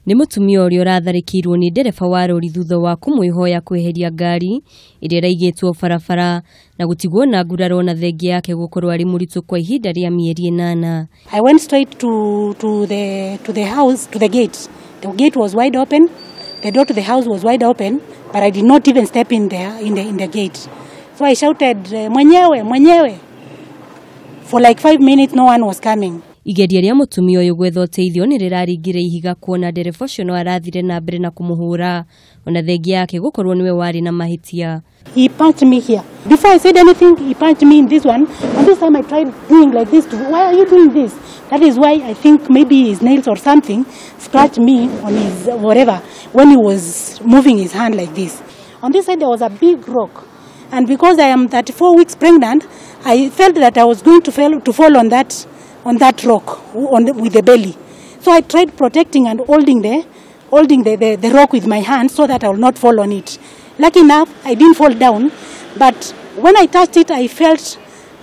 Ni Mutumia uria uratharikirwo ni ndereba wa rori thutha wa kumwihoya kweheria ngari iria iraigitwo barabara na gutigwo na nguraro na thengia yake gukorwo ari múritú kwa ihinda ria mieri 8. I went straight to the house, to the gate. The gate was wide open. The door to the house was wide open, but I did not even step in there in the gate. So I shouted mwenyewe mwenyewe. For like 5 minutes no one was coming. Igeria ria Mutumia uyu gwetha uteithio ni riraringire ihiga kuona ndereba ucio no arathire nambere na kumuhura ona thengia yake gukorwo niwe wari na mahitia. He punched me here. Before I said anything, he punched me in this one. And this time I tried doing like this. Why are you doing this? That is why I think maybe his nails or something scratched me on his whatever when he was moving his hand like this. On this side there was a big rock. And because I am 34 weeks pregnant, I felt that I was going to fall on that rock with the belly. So I tried protecting and holding the rock with my hand so that I will not fall on it. Lucky enough, I didn't fall down, but when I touched it, I felt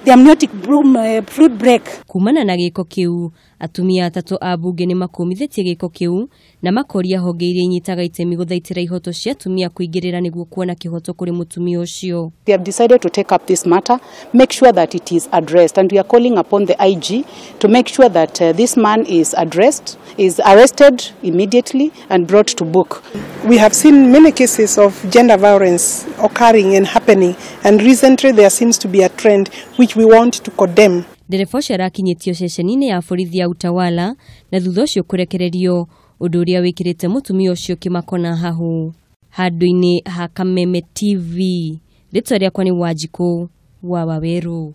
the amniotic fluid break. Kumana na giko kiu, atumia atatu a bunge ni makumithitie giko kiu na makoria honge iria inyitaga itemi guthaitira ihoto cia atumia kuingirira niguo kuona kihoto kuri Mutumia ucio. We have decided to take up this matter, make sure that it is addressed, and we are calling upon the IG to make sure that this man is arrested immediately and brought to book. We have seen many cases of gender violence occurring and happening, and recently there seems to be a trend which we want to condemn. Ndereba ucio arakinyitio ceceni-ini ya borithi ya Utawala na thutha ucio kurekererio undu uria wikirite Mutumia ucio kimakona hahu. Handu-ini ha Kameme TV, ritwa riakwa ni Wanjiku wa Waweru.